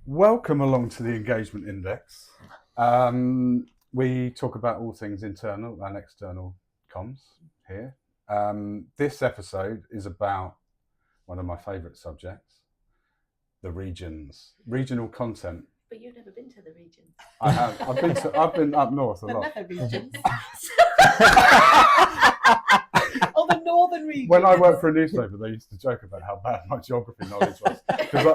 Welcome along to the Engagement Index. We talk about all things internal and external comms here. This episode is about one of my favourite subjects, the regions, regional content. But you've never been to the regions. I have. I've been up north a lot. The regions. Oh, the northern regions. When I worked for a newspaper, they used to joke about how bad my geography knowledge was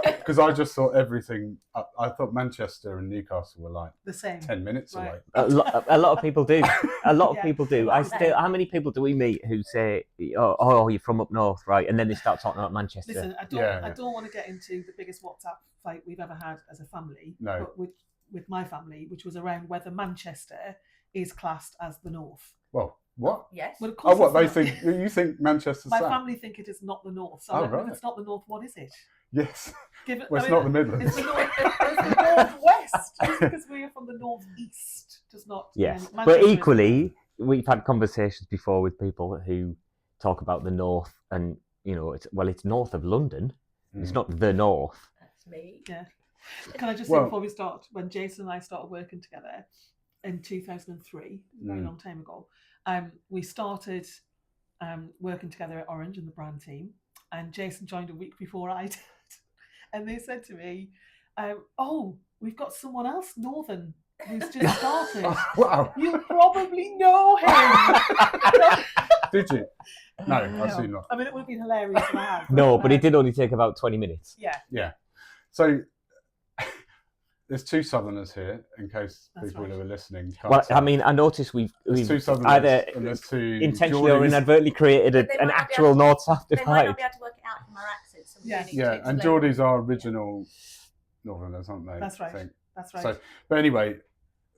because I just thought everything. I thought Manchester and Newcastle were like the same 10 minutes right. away. A lot of people do. A lot of people do. How many people do we meet who say, "Oh, you're from up north, right?" And then they start talking about Manchester. Listen, I don't want to get into the biggest WhatsApp fight we've ever had as a family. No. But with my family, which was around whether Manchester is classed as the north. Well, what? Yes. Well, of course what they think? You think Manchester's my south? family think it is not the north. So right. if it's not the north, what is it? Yes. It's not the Midlands. It's the northwest. Just because we are from the northeast does not. Yes, but equally, we've had conversations before with people who talk about the north, and it's north of London. It's not the north. That's me. Yeah. Can I just say before we start, when Jason and I started working together in 2003, a very long time ago, we started working together at Orange in the brand team, and Jason joined a week before I did, and they said to me, "Oh, we've got someone else northern who's just started. Oh, wow! You probably know him." Did you? No, I assume not. I mean, it would have been hilarious if I had. No, but it did only take about 20 minutes. Yeah. So there's two Southerners here, in case people who are listening can't. Well, I mean, I noticed we've two Southerners either and there's two intentionally or Geordies. inadvertently created an actual north-south divide. They might not be able to work it out from our accents. So Yeah, and Geordies are original Northerners, aren't they? That's right. That's right. So, but anyway,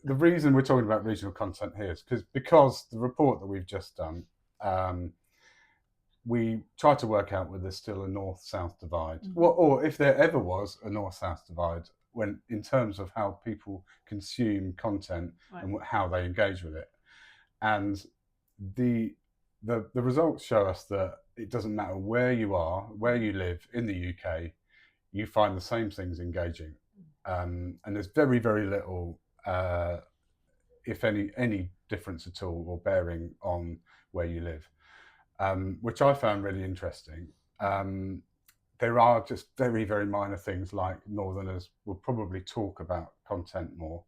the reason we're talking about regional content here is because the report that we've just done, we tried to work out whether there's still a north-south divide, or if there ever was a north-south divide, when in terms of how people consume content and how they engage with it. And the results show us that it doesn't matter where you are, where you live in the UK, you find the same things engaging. And there's very, very little, if any difference at all or bearing on where you live, which I found really interesting. There are just very, very minor things like Northerners will probably talk about content more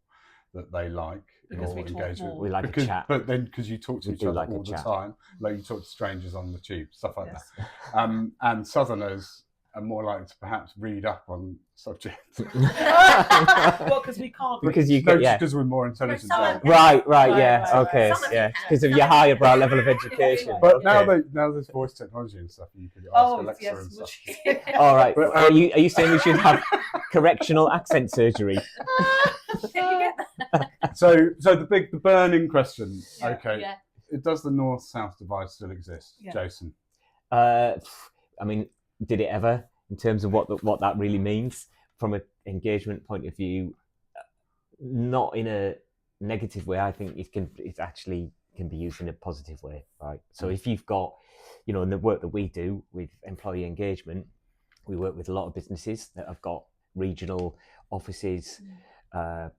that they like because or engage with. We like a chat. But then because you talk to each other like all the chat. time, like you talk to strangers on the tube, stuff like that. And Southerners are more likely to perhaps read up on subjects. Well, because we can't. Because you No, can, just because we're more intelligent. Right, Right. okay, yeah, because of your higher brow level of education. But now there's voice technology and stuff, and you could ask Alexa and stuff. All right, but are you saying we should have correctional accent surgery? So the burning question. Yeah. Okay, Yeah. does the north-south divide still exist, Jason? I mean, did it ever? In terms of what that really means from an engagement point of view, not in a negative way. I think it actually can be used in a positive way, right? So if you've got, in the work that we do with employee engagement, we work with a lot of businesses that have got regional offices,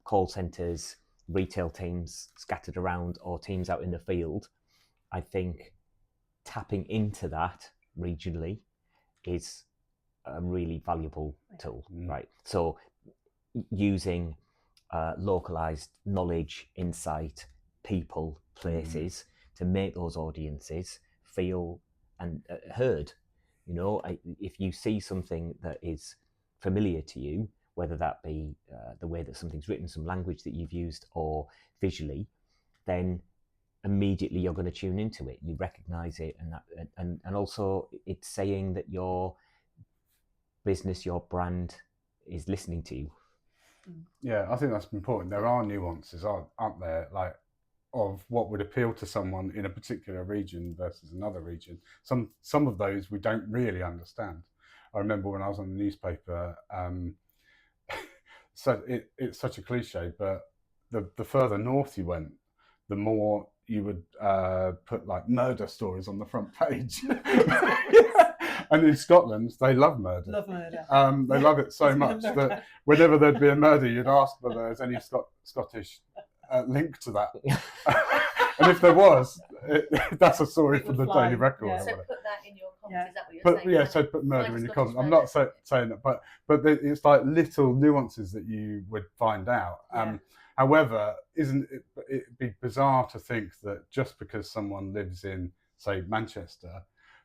call centres, retail teams scattered around, or teams out in the field. I think tapping into that regionally is a really valuable tool, right? So using localized knowledge, insight, people, places to make those audiences feel and heard. If you see something that is familiar to you, whether that be the way that something's written, some language that you've used, or visually, then immediately you're going to tune into it. You recognize it, and also it's saying that your business, your brand is listening to you. Yeah, I think that's important. There are nuances, aren't there, like of what would appeal to someone in a particular region versus another region. Some of those we don't really understand. I remember when I was on the newspaper, so it's such a cliche, but the further north you went, the more you would put like murder stories on the front page. And in Scotland, they love murder. Love murder. They love it so much that whenever there'd be a murder, you'd ask whether there's any Scottish link to that. And if there was, that's a story from the Daily Record. Yeah. Or so whatever. Put that in your comments. Is that what you're saying? Yeah, so put murder in your comments. I'm not saying that, but it's like little nuances that you would find out. However, it'd be bizarre to think that just because someone lives in, say, Manchester,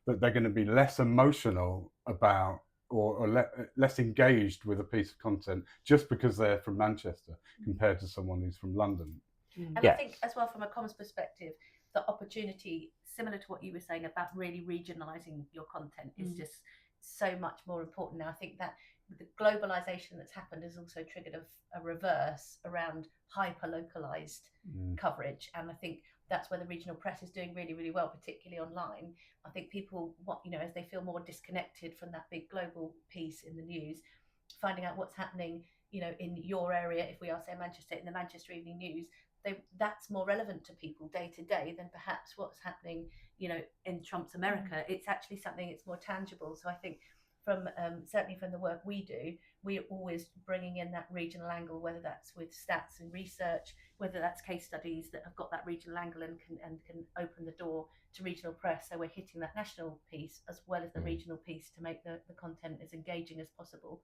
that they're going to be less emotional about or less engaged with a piece of content just because they're from Manchester compared to someone who's from London. And I think as well from a comms perspective, the opportunity, similar to what you were saying about really regionalising your content, is just so much more important now. I think that the globalisation that's happened has also triggered a reverse around hyper-localised coverage, and I think that's where the regional press is doing really, really well, particularly online. I think people want, as they feel more disconnected from that big global piece in the news, finding out what's happening, in your area, if we are, say, Manchester, in the Manchester Evening News, that's more relevant to people day to day than perhaps what's happening, in Trump's America. It's actually something it's more tangible. So I think from certainly from the work we do, we're always bringing in that regional angle, whether that's with stats and research, whether that's case studies that have got that regional angle and can open the door to regional press. So we're hitting that national piece as well as the regional piece to make the content as engaging as possible.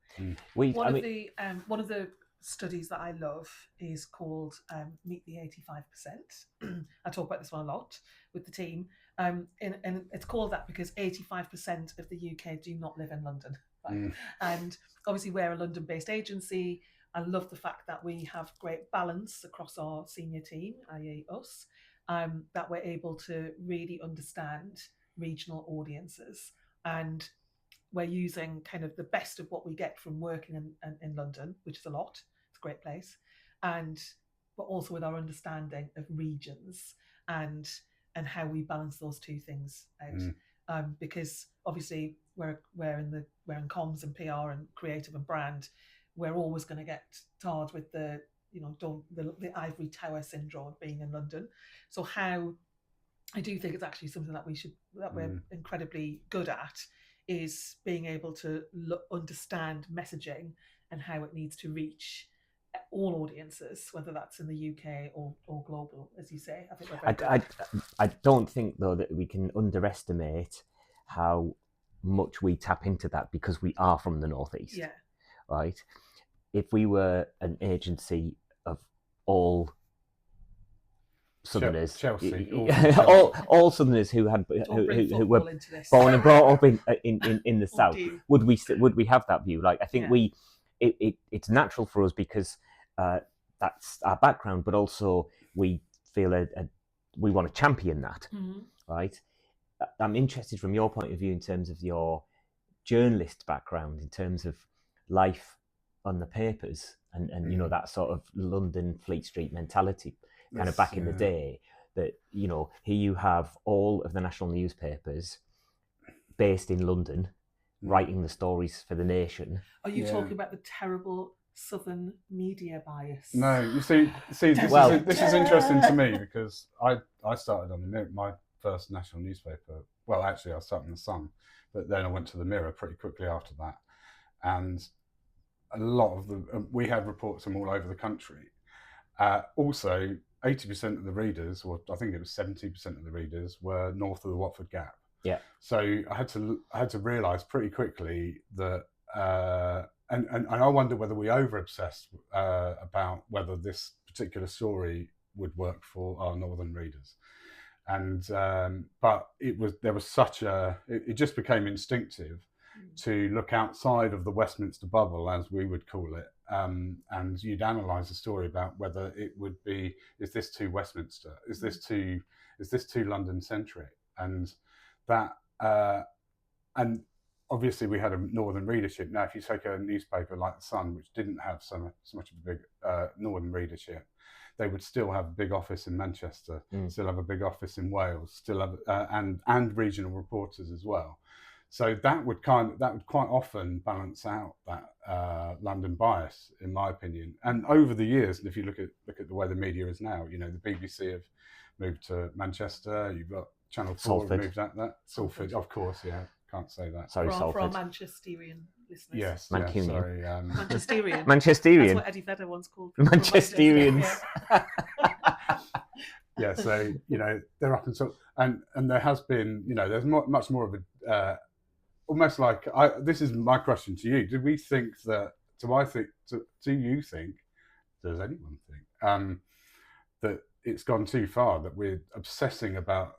One of the studies that I love is called Meet the 85%. I talk about this one a lot with the team. And it's called that because 85% of the UK do not live in London. Right? And obviously we're a London-based agency. I love the fact that we have great balance across our senior team, i.e. us, that we're able to really understand regional audiences. And we're using kind of the best of what we get from working in London, which is a lot. It's a great place. But also with our understanding of regions and how we balance those two things out. Because obviously we're in comms and PR and creative and brand, we're always going to get tarred with the ivory tower syndrome of being in London. So how I do think it's actually something that we're incredibly good at, is being able to understand messaging and how it needs to reach all audiences, whether that's in the UK or global, as you say. I think I don't think, though, that we can underestimate how much we tap into that because we are from the Northeast. Yeah. Right? If we were an agency of all Southerners, Chelsea, all Southerners who were born and brought up in the South, would we have that view? Like, I think it's natural for us because that's our background, but also we feel we want to champion that, right? I'm interested from your point of view in terms of your journalist background, in terms of life on the papers and that sort of London Fleet Street mentality kind of back in the day, that here you have all of the national newspapers based in London writing the stories for the nation. Are you talking about the terrible Southern media bias? No, you see this is interesting to me because I started on the Mirror, my first national newspaper. Well, actually I started in the Sun, but then I went to the Mirror pretty quickly after that, and a lot of we had reports from all over the country. Also, 80% of the readers, or I think it was 70% of the readers, were north of the Watford Gap. Yeah. So I had to realise pretty quickly that, and I wonder whether we over obsessed about whether this particular story would work for our northern readers, and but there was such it just became instinctive to look outside of the Westminster bubble, as we would call it, and you'd analyse the story about whether it would be, is this too Westminster? Is this too London centric? And that, and obviously we had a northern readership. Now, if you take a newspaper like the Sun, which didn't have so much of a big northern readership, they would still have a big office in Manchester, still have a big office in Wales, still have and regional reporters as well. So that would quite often balance out that London bias, in my opinion. And over the years, and if you look at the way the media is now, the BBC have moved to Manchester. You've got Channel 4 have moved out that. Salford, of course, yeah, can't say that. Sorry, for Salford. our Manchesterian listeners. Yes, Mancunian. sorry. Manchesterian. Manchesterian. That's what Eddie Vedder once called Manchesterians. Yeah, so they're up and there has been there's much more of a almost like this is my question to you. Do we think that? Do you think? Does anyone think that it's gone too far? That we're obsessing about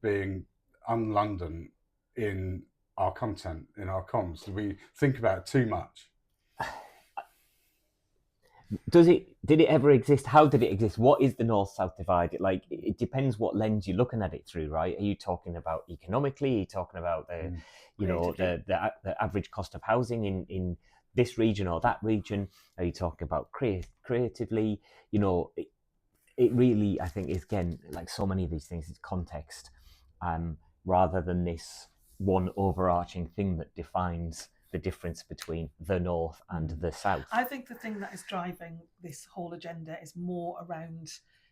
being un-London in our content, in our comms? Do we think about it too much? Did it ever exist? How did it exist? What is the north-south divide? Like, it depends what lens you're looking at it through, right? Are you talking about economically? Are you talking about the average cost of housing in this region or that region? Are you talking about creatively? It really, I think, is, again, like so many of these things, it's context, rather than this one overarching thing that defines the difference between the north and the south. I think the thing that is driving this whole agenda is more around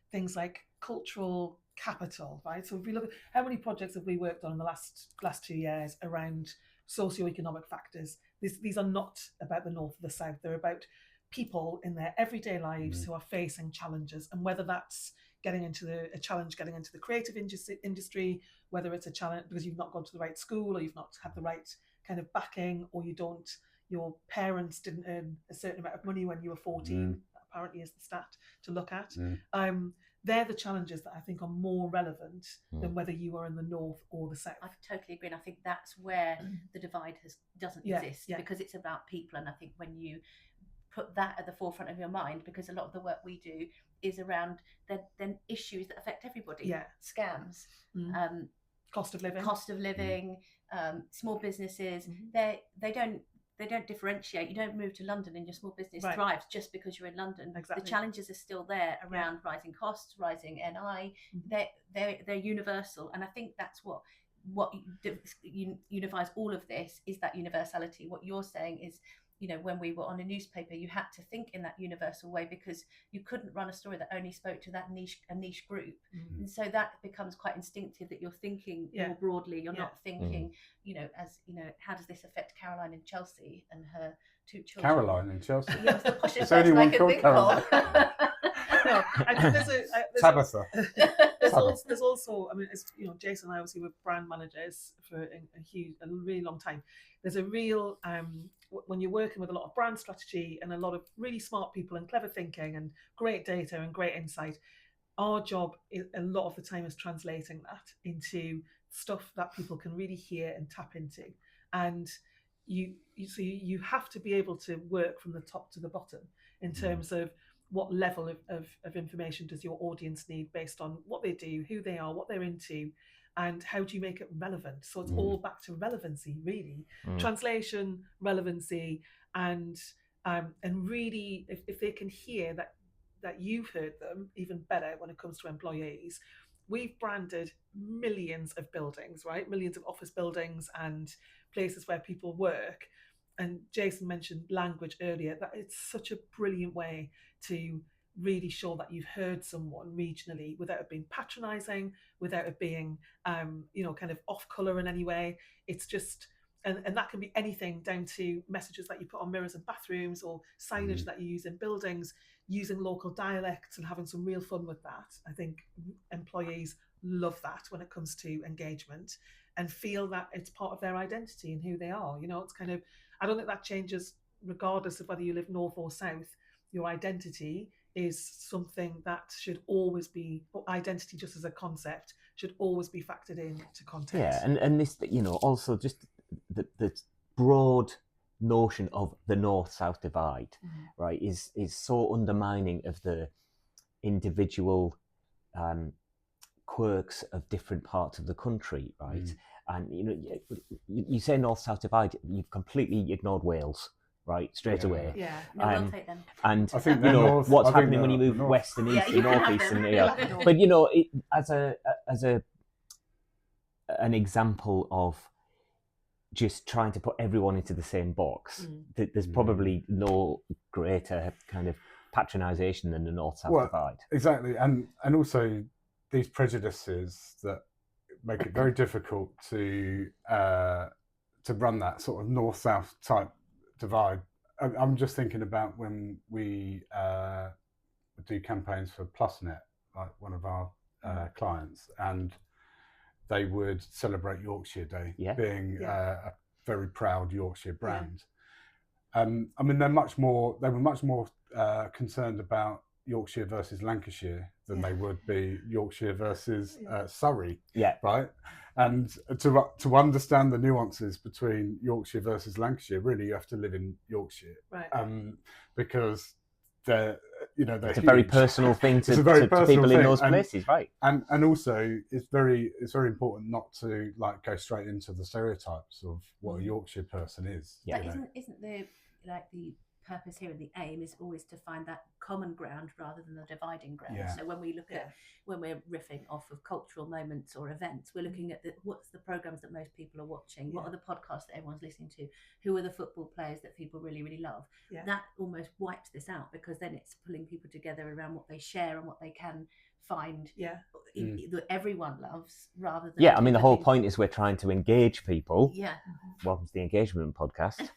things like cultural capital, right? So if we look at how many projects have we worked on in the last 2 years around socioeconomic factors, these are not about the north or the south. They're about people in their everyday lives who are facing challenges, and whether that's getting into the creative industry, whether it's a challenge because you've not gone to the right school or you've not had the right kind of backing, or your parents didn't earn a certain amount of money when you were 14, that apparently is the stat to look at. They're the challenges that I think are more relevant than whether you are in the north or the south. I totally agree, and I think that's where the divide doesn't exist, because it's about people. And I think when you put that at the forefront of your mind, because a lot of the work we do is around the issues that affect everybody. Scams, cost of living, small businesses. They don't differentiate. You don't move to London and your small business thrives just because you're in London. Exactly. The challenges are still there around rising costs, rising NI. They're universal, and I think that's what unifies all of this, is that universality. What you're saying is, when we were on a newspaper, you had to think in that universal way, because you couldn't run a story that only spoke to a niche group. And so that becomes quite instinctive, that you're thinking more broadly. You're not thinking, how does this affect Caroline in Chelsea and her 2 children? Caroline in Chelsea? Yeah, it's the poshest There's only person I one can called think Caroline. No, I think there's Tabitha. there's also, I mean, Jason and I obviously were brand managers for a really long time. There's a real, when you're working with a lot of brand strategy and a lot of really smart people and clever thinking and great data and great insight, our job a lot of the time is translating that into stuff that people can really hear and tap into. And you have to be able to work from the top to the bottom in terms of what level of information does your audience need based on what they do, who they are, what they're into, and how do you make it relevant? So it's all back to relevancy, really. Translation, relevancy, and really, if they can hear that you've heard them, even better when it comes to employees. We've branded millions of buildings, right? Millions of office buildings and places where people work. And Jason mentioned language earlier. That it's such a brilliant way to really show that you've heard someone regionally without it being patronising, without it being, kind of off colour in any way. It's just, and that can be anything down to messages that you put on mirrors in bathrooms or signage that you use in buildings, using local dialects and having some real fun with that. I think employees love that when it comes to engagement and feel that it's part of their identity and who they are. It's kind of, I don't think that changes regardless of whether you live north or south. Your identity is something that should always be, identity just as a concept should always be factored in to content. Yeah, and this, also just the broad notion of the north-south divide, right, is so undermining of the individual quirks of different parts of the country, right? And you say north-south divide, you've completely ignored Wales, right, straight away. Yeah, no, we'll take them. And I think what's happening when you move west and east and northeast, and but as an example of just trying to put everyone into the same box, there's probably no greater kind of patronisation than the north-south divide. Exactly, and also these prejudices that make it very difficult to to run that sort of north-south type divide. I'm just thinking about when we do campaigns for PlusNet, like one of our clients, and they would celebrate Yorkshire Day, being a very proud Yorkshire brand. I mean, they were much more concerned about Yorkshire versus Lancashire than they would be Yorkshire versus Surrey. Right. And to understand the nuances between Yorkshire versus Lancashire, really you have to live in Yorkshire. Right. Because they're it's a very personal thing to people in those places, right? And also it's very important not to like go straight into the stereotypes of what a Yorkshire person is. But isn't the purpose here and the aim is always to find that common ground rather than the dividing ground. So when we look at when we're riffing off of cultural moments or events, we're looking at what's the programs that most people are watching, what are the podcasts that everyone's listening to, who are the football players that people really, really love. That almost wipes this out, because then it's pulling people together around what they share and what they can find that everyone loves, rather than I mean, the whole point is we're trying to engage people. Welcome to the engagement podcast.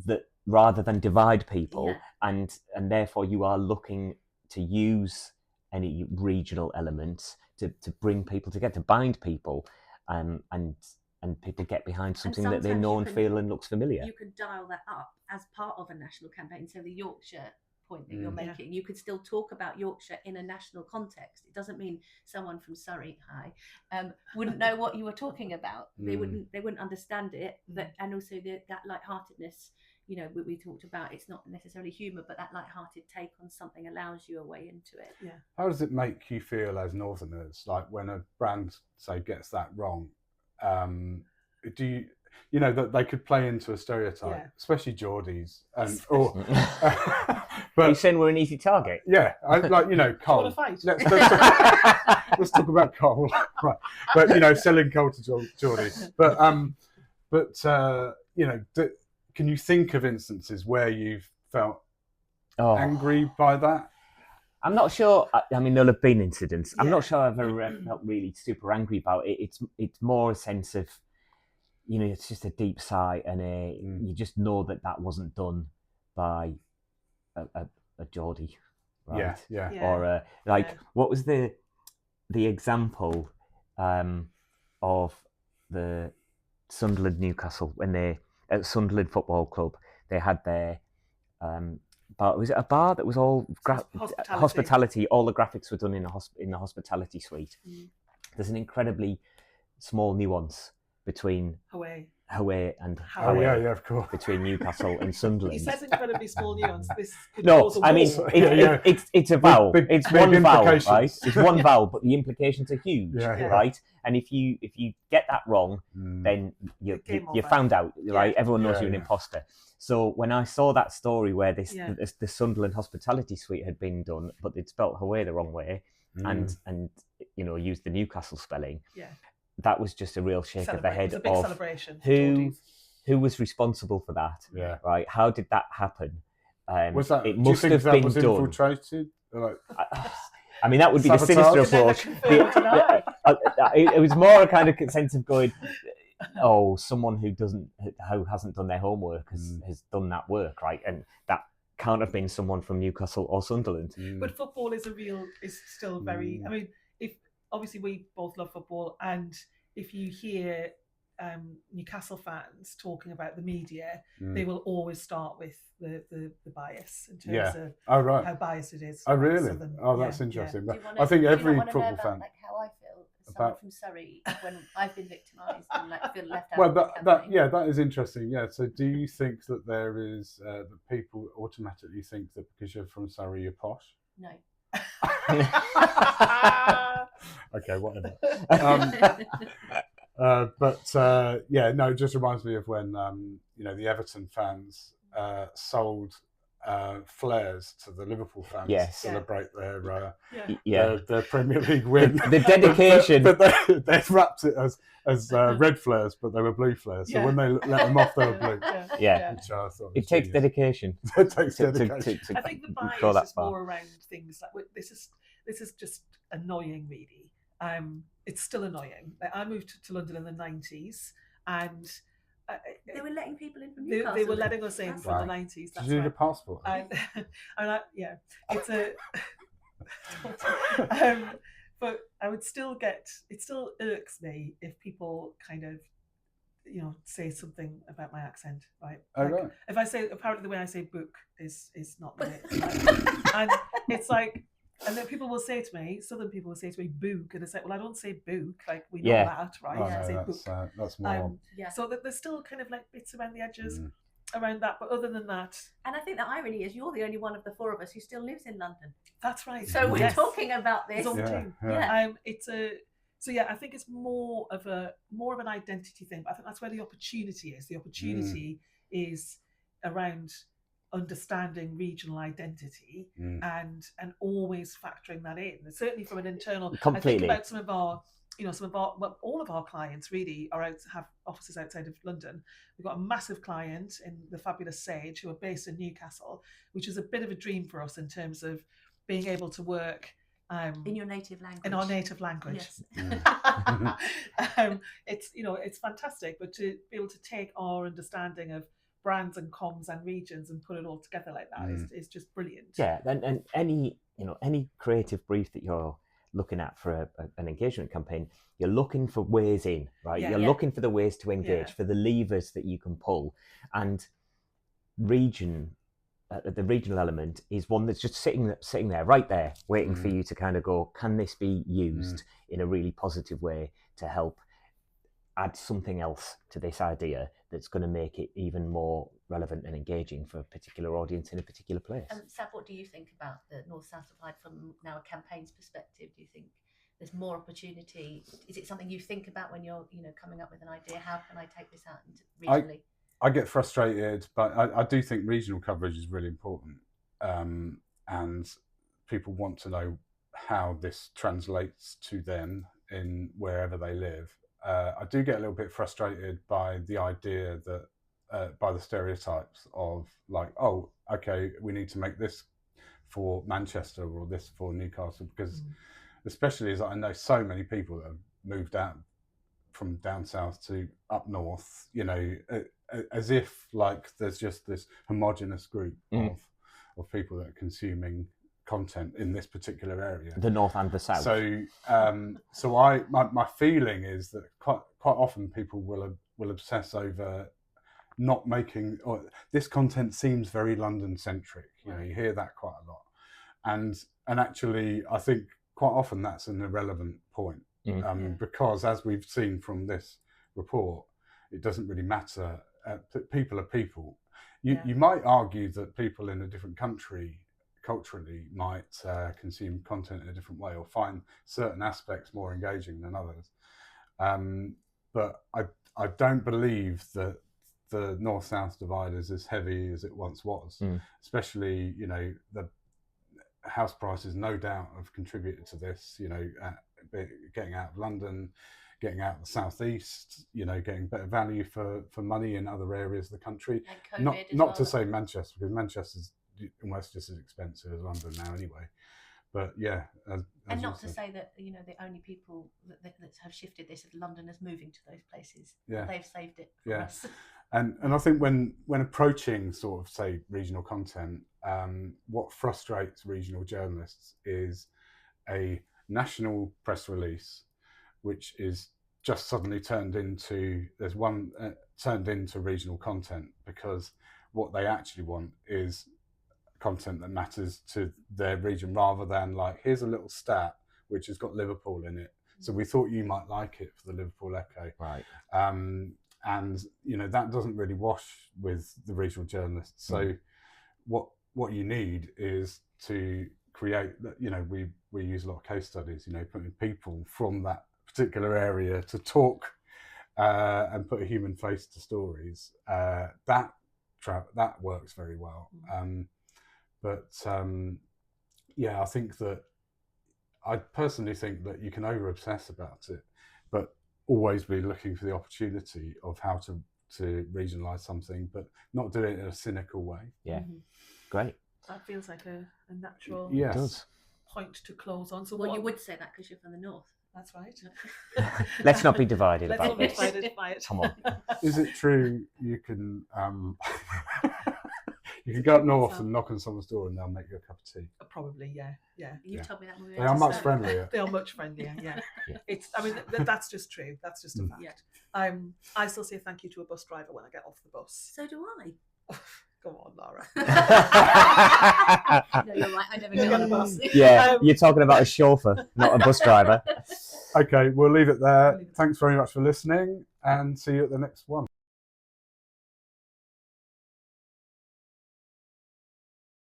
That rather than divide people, and therefore you are looking to use any regional elements to bring people together, to bind people, and people get behind something that they know and feel and looks familiar. You could dial that up as part of a national campaign. So the Yorkshire point that you're making, you could still talk about Yorkshire in a national context. It doesn't mean someone from Surrey wouldn't know what you were talking about. They wouldn't understand it. And also that lightheartedness, we talked about, it's not necessarily humour, but that light-hearted take on something allows you a way into it. How does it make you feel as Northerners, like when a brand, say, gets that wrong? Do you, that they could play into a stereotype, especially Geordies, but are you saying we're an easy target? coal. Let's talk about coal, right? But selling coal to Geordies, can you think of instances where you've felt angry by that? I'm not sure. I mean, there'll have been incidents. I'm not sure I've ever felt really super angry about it. It's more a sense of, it's just a deep sigh, and you just know that wasn't done by a Geordie, right? Or what was the example of the Sunderland Newcastle when they at Sunderland Football Club, they had their bar. Was it a bar that was all hospitality? All the graphics were done in the hospitality suite. There's an incredibly small nuance between Hawaii and Hawaii, of course, between Newcastle and Sunderland. He says incredibly small nuance. It's a vowel. It's one vowel, right? It's one Yeah. vowel, but the implications are huge, Yeah. right? And if you get that wrong, then you're found out, right? Yeah. Everyone knows you're an imposter. So when I saw that story where the Sunderland hospitality suite had been done, but they'd spelt Hawaii the wrong way, and used the Newcastle spelling. Yeah. That was just a real shake of the head it was a big of celebration who was responsible for that. Yeah. Right. How did that happen? Was that? It must have that been was done. Infiltrated? Like, I mean, that would be the sinister approach. It was more a kind of sense of going, someone who hasn't done their homework has done that work, right? And that can't have been someone from Newcastle or Sunderland. But football is still very. I mean, obviously we both love football, and if you hear Newcastle fans talking about the media, they will always start with the bias in terms of how biased it is. Oh, really? Southern. That's interesting. I think every football know about, fan. Like how I feel as someone from Surrey when I've been victimised and feel left out. Well, of the campaign. that is interesting. Yeah. So, do you think that there is that people automatically think that because you're from Surrey, you're posh? No. Okay, whatever. It just reminds me of when the Everton fans sold flares to the Liverpool fans to celebrate their Premier League win. The dedication, but they wrapped it as red flares, but they were blue flares. So when they let them off, they were blue. Which I thought it takes dedication. It takes dedication. I think the bias is more around things like this is just annoying, really. It's still annoying. I moved to London in the 90s, and they were letting people in from they Newcastle. were letting us in That's from right. the 90s. Did you need a passport? And yeah, it's a. But I would still get. It still irks me if people kind of, say something about my accent, right? Oh, right. If I say, apparently the way I say book is not the way, and it's like, and then people will say to me, Southern people will say to me, book, and it's like, well, I don't say book, like we know that, right? Oh, I say no, book. that's more. So that there's still kind of like bits around the edges around that, but other than that. And I think the irony is you're the only one of the four of us who still lives in London. That's right. So we're talking about this. It's a. So yeah, I think it's more of an identity thing. But I think that's where the opportunity is. The opportunity is around understanding regional identity and always factoring that in. And certainly from an internal. Completely. I think about some of our, all of our clients really have offices outside of London. We've got a massive client in the fabulous Sage who are based in Newcastle, which is a bit of a dream for us in terms of being able to work. In your native language. In our native language. Yes. It's fantastic, but to be able to take our understanding of brands and comms and regions and put it all together like that is just brilliant. Yeah, and any creative brief that you're looking at for an engagement campaign, you're looking for ways in, right? You're looking for the ways to engage, for the levers that you can pull, and the regional element is one that's just sitting there, right there, waiting for you to kind of go, can this be used in a really positive way to help add something else to this idea that's going to make it even more relevant and engaging for a particular audience in a particular place? Sab, what do you think about the North-South divide from now a campaign's perspective? Do you think there's more opportunity? Is it something you think about when you're coming up with an idea? How can I take this out regionally? I get frustrated, but I do think regional coverage is really important, and people want to know how this translates to them in wherever they live. I do get a little bit frustrated by the idea that, by the stereotypes of like, oh, okay, we need to make this for Manchester or this for Newcastle, because especially as I know so many people that have moved out from down south to up north, as if like there's just this homogenous group of people that are consuming content in this particular area, the north and the south. So my feeling is that quite often people will obsess over not making, or this content seems very London centric. You hear that quite a lot, and actually I think quite often that's an irrelevant point. Because as we've seen from this report, it doesn't really matter. People are people. You might argue that people in a different country culturally might consume content in a different way or find certain aspects more engaging than others. But I don't believe that the North-South divide is as heavy as it once was, especially, the house prices no doubt have contributed to this, getting out of London, getting out of the southeast, getting better value for money in other areas of the country. Not to say Manchester, because Manchester's almost just as expensive as London now anyway. But yeah, and not to say that the only people that have shifted this is Londoners moving to those places. Yeah, they've saved it for us. And I think when approaching sort of say regional content, what frustrates regional journalists is a national press release, which is just suddenly turned into regional content, because what they actually want is content that matters to their region, rather than like, here's a little stat which has got Liverpool in it, so we thought you might like it for the Liverpool Echo. Right. And that doesn't really wash with the regional journalists. So what you need is to create that. We use a lot of case studies, putting people from that particular area to talk and put a human face to stories. That works very well. I think that I personally think that you can over obsess about it, but always be looking for the opportunity of how to regionalise something, but not do it in a cynical way. Yeah, great. That feels like a natural yes. point to close on. So you would say that because you're from the north. That's right. Let's not be divided Let's about not be this. divided by it. Come on. Is it true you can you can go up north and knock on someone's door and they'll make you a cup of tea? Probably, yeah. You told me that when we They went are to much Spain. friendlier. They are much friendlier, yeah. Yeah. It's, I mean, that's just true. That's just a fact. Yeah. I still say thank you to a bus driver when I get off the bus. So do I. Go on, Laura. No, you're right. I never get on a bus. Yeah, you're talking about a chauffeur, not a bus driver. Okay, we'll leave it there. Thanks very much for listening and see you at the next one.